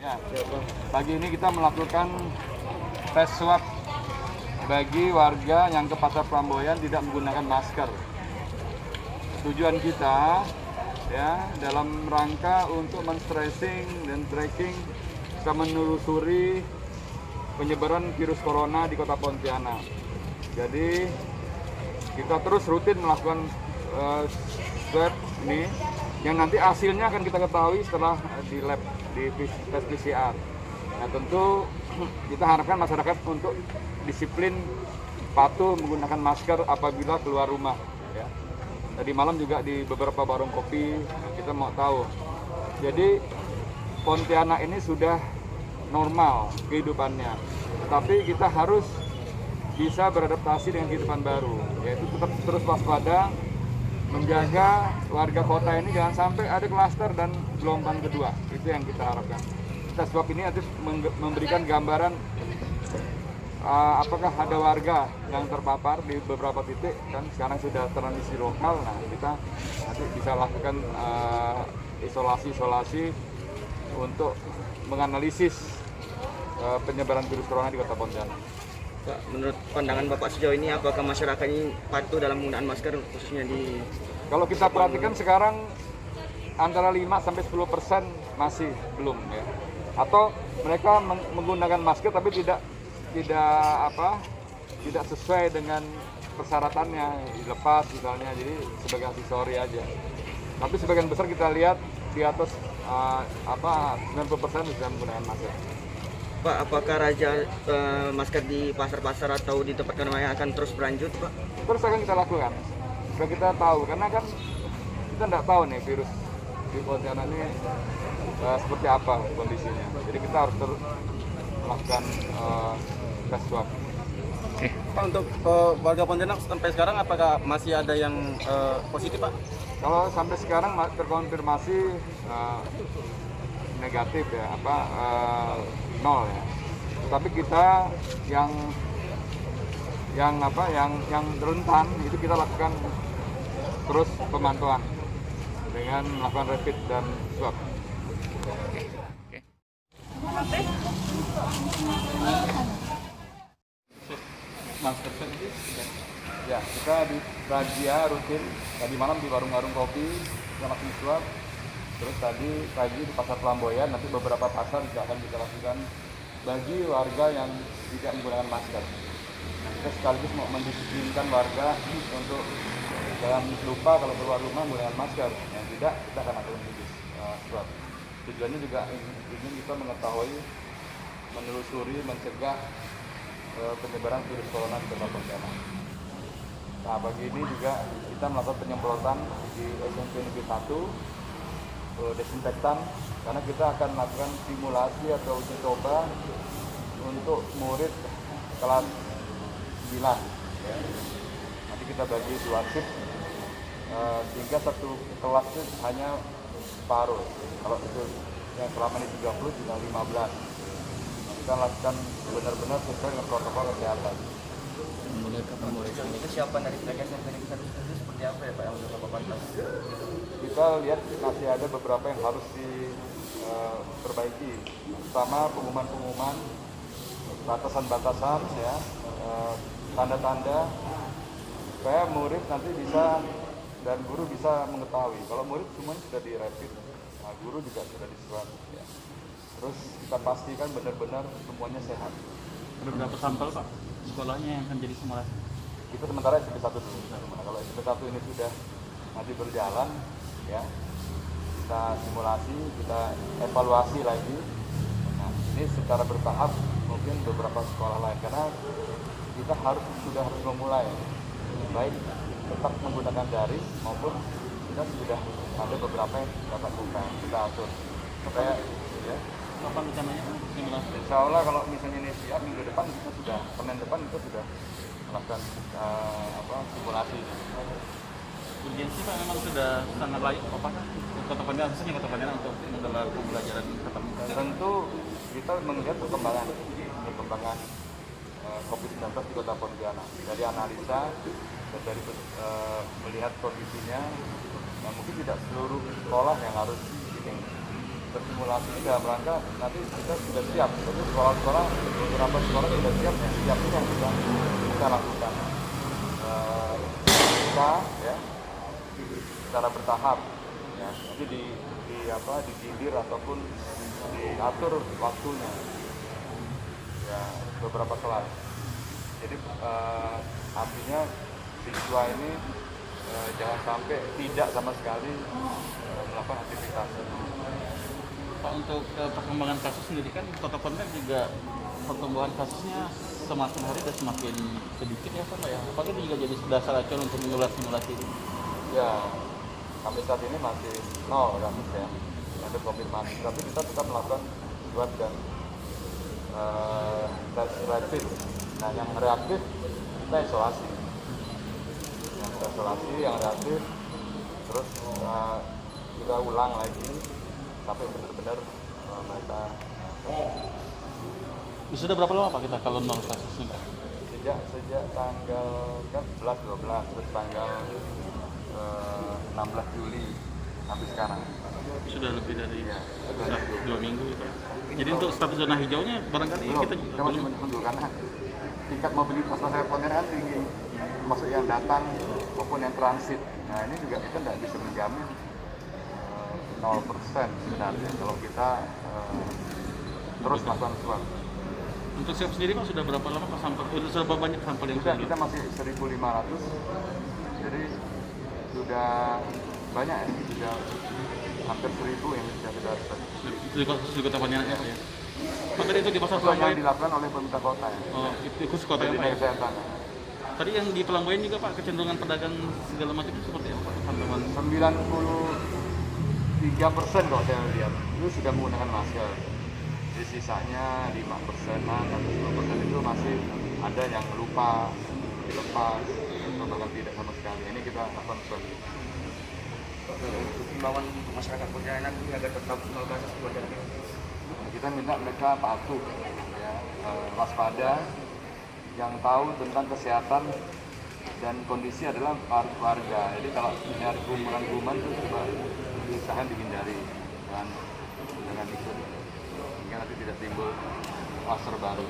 Ya, pagi ini kita melakukan tes swab bagi warga yang ke Pasar Pelamboyan tidak menggunakan masker. Tujuan kita ya dalam rangka untuk men-tracing dan tracking serta menelusuri penyebaran virus corona di Kota Pontianak. Jadi kita terus rutin melakukan swab ini yang nanti hasilnya akan kita ketahui setelah di lab di tes PCR. Nah tentu kita harapkan masyarakat untuk disiplin patuh menggunakan masker apabila keluar rumah. Ya. Tadi malam juga di beberapa warung kopi kita mau tahu. Jadi Pontianak ini sudah normal kehidupannya, tapi kita harus bisa beradaptasi dengan kehidupan baru, yaitu tetap terus waspada, menjaga warga kota ini jangan sampai ada klaster dan gelombang kedua. Itu yang kita harapkan. Tes swab ini nanti memberikan gambaran apakah ada warga yang terpapar di beberapa titik, kan sekarang sudah transmisi lokal. Nah kita nanti bisa lakukan isolasi untuk menganalisis penyebaran virus corona di Kota Pontianak. Pak, menurut pandangan Bapak sejauh ini apakah masyarakat ini patuh dalam penggunaan masker khususnya di... Kalau kita perhatikan sekarang antara 5-10% masih belum ya. Atau mereka menggunakan masker tapi tidak sesuai dengan persyaratannya, dilepas misalnya, jadi sebagai aksesori aja. Tapi sebagian besar kita lihat di atas 90% bisa menggunakan masker. Pak, apakah raja masker di pasar-pasar atau di tempat keramaian akan terus berlanjut, Pak? Terus akan kita lakukan, supaya kita tahu, karena kan kita tidak tahu nih virus di Pontianak ini seperti apa kondisinya. Jadi kita harus terus melakukan tes swab. Pak, untuk warga Pontianak sampai sekarang apakah masih ada yang positif, Pak? Kalau sampai sekarang terkonfirmasi negatif ya, nol ya. Tapi kita yang rentan itu kita lakukan terus pemantauan dengan melakukan rapid dan swab. Masker ini ya kita di razia rutin tadi malam di warung-warung kopi kita lakukan swab. Terus tadi pagi di Pasar Pelamboyan, nanti beberapa pasar juga akan kita lakukan bagi warga yang tidak menggunakan masker. Nah, kita sekaligus mau mendisiplinkan warga untuk jangan lupa kalau keluar rumah menggunakan masker. Yang tidak, kita akan lakukan swab. Tujuannya juga ingin kita mengetahui, menelusuri, mencegah penyebaran virus corona di Kota Pontianak. Nah, pagi ini juga kita melakukan penyemprotan di SMP Negeri 1 desinfektan, karena kita akan melakukan simulasi atau uji coba untuk murid kelas 9 ya. Nanti kita bagi 2 shift sehingga satu kelas itu hanya separuh. Kalau itu yang selama ini 30 tinggal 15. Kita lakukan benar-benar sesuai dengan protokol kesehatan. Kesiapan dari pihak SMP Negeri 1 itu seperti apa ya, Pak, yang sudah Bapak pantau? Kita lihat masih ada beberapa yang harus diperbaiki, terutama pengumuman-pengumuman, batasan-batasan, ya, tanda-tanda, supaya murid nanti bisa dan guru bisa mengetahui. Kalau murid semuanya sudah di rapid, nah, guru juga sudah di swab. Ya. Terus kita pastikan benar-benar semuanya sehat. Ada berapa sampel, Pak, sekolahnya yang akan jadi simulasi? Kita sementara SMP 1 dulu. Nah, kalau SMP 1 ini sudah nanti berjalan, ya, kita simulasi, kita evaluasi lagi. Nah, ini secara bertahap mungkin beberapa sekolah lain, karena kita sudah harus memulai, baik tetap menggunakan daring maupun kita sudah ada beberapa yang dapat buka, kita atur supaya ya. Kapan rencananya simulasi? Insya Allah kalau misalnya ini siap minggu depan kita sudah, Senin depan kita sudah melakukan simulasi. Urgensi, Pak, memang sudah sangat layak Kota Pontianak, khususnya Kota Pontianak untuk menggelar pembelajaran tatap muka. Tentu kita melihat perkembangan COVID-19 di Kota Pontianak dari analisa dan dari melihat kondisinya. Nah, mungkin tidak seluruh sekolah yang harus ini. bersimulasi ini dalam rangka nanti kita sudah siap. Jadi sekolah-sekolah, beberapa sekolah sudah siap ya. Siap ini yang kita lakukan. Kita ya secara bertahap ya. Nanti digilir ataupun diatur waktunya. Ya, beberapa kelas. Jadi artinya siswa ini jangan sampai tidak sama sekali melakukan aktivitas. Pak, untuk perkembangan kasus sendiri kan Kota Pontianak juga pertumbuhan kasusnya semakin hari dan semakin sedikit ya Pak ya. Apakah itu juga jadi dasar acuan untuk simulasi ini? Ya, sampai saat ini masih nol kasus ya, ada konfirmasi. Tapi kita tetap melakukan swab dan tes rapid. Nah, yang reaktif kita isolasi. Yang reaktif, terus kita ulang lagi sampai benar-benar mereka. Sudah berapa lama Pak kita kalau nol kasusnya? Sejak tanggal 11-12, terus tanggal 16 Juli sampai sekarang. Sudah lebih dari 2 minggu itu. Jadi untuk status zona hijaunya barangkali kita masih menunggu karena tingkat mobilitas masyarakat Pontianak kan tinggi, termasuk yang datang maupun yang transit. Nah ini juga kita tidak bisa menjamin 0% sebenarnya kalau kita terus melakukan swab. Untuk swab sendiri Pak sudah berapa lama Pak sampel? Sudah berapa banyak sampel yang sudah? Kita masih 1.500, jadi sudah banyak ya, sudah hampir 1.000 yang sudah kita swab. Di Kota Pontianak ya? Pak tadi itu di pasar Pelambayan Pelambayan dilakukan oleh pemerintah kota ya. Oh, itu khusus kota yang Pak ya? Kesehatan. Tadi yang di Pelambayan juga Pak, kecenderungan pedagang segala macam itu seperti apa Pak? Teman-teman 93% kalau saya lihat itu sudah menggunakan masker. Di sisanya 5%, atau 10% itu masih ada yang lupa dilepas atau bahkan tidak sama sekali. Ini kita lakukan swab. Himbauan untuk masyarakat Pontianak ini agar tetap nol kasus di Pontianak. Kita minta mereka patuh, ya, waspada, yang tahu tentang kesehatan dan kondisi adalah warga. Jadi kalau melihat kerumunan itu coba usahakan dihindari dengan ikut, sehingga nanti tidak timbul kluster baru.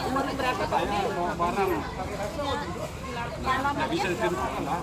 Umur berapa Pak? Nggak bisa ditentukan lah.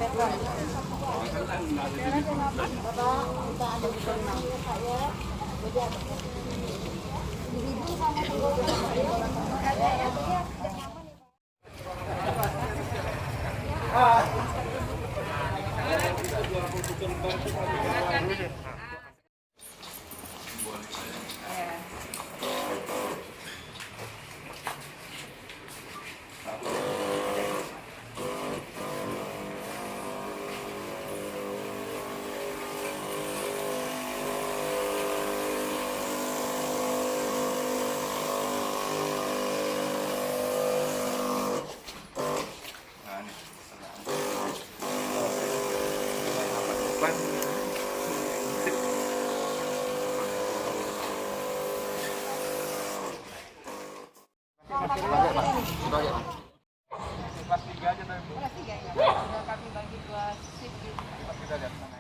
Kelas 3 aja tuh. Kelas 3 ya. Sudah kami bagi 2 shift gitu. Kita lihat sana.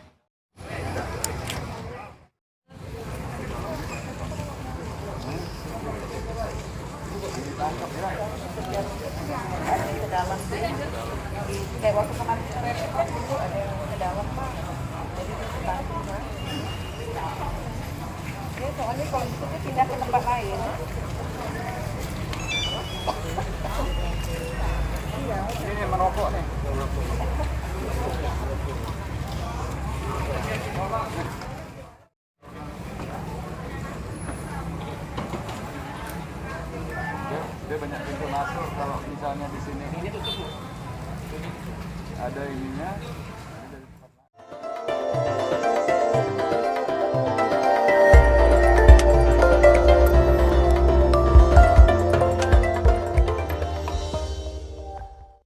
Ke dalam sih. Kayak waktu kemarin kan itu ada yang ke dalam Pak. Jadi itu bantu Pak. Ya, soalnya kalau itu tuh pindah ke tempat lain. Ini merokok nih. Dia banyak pintu masuk kalau misalnya di sini ada ininya.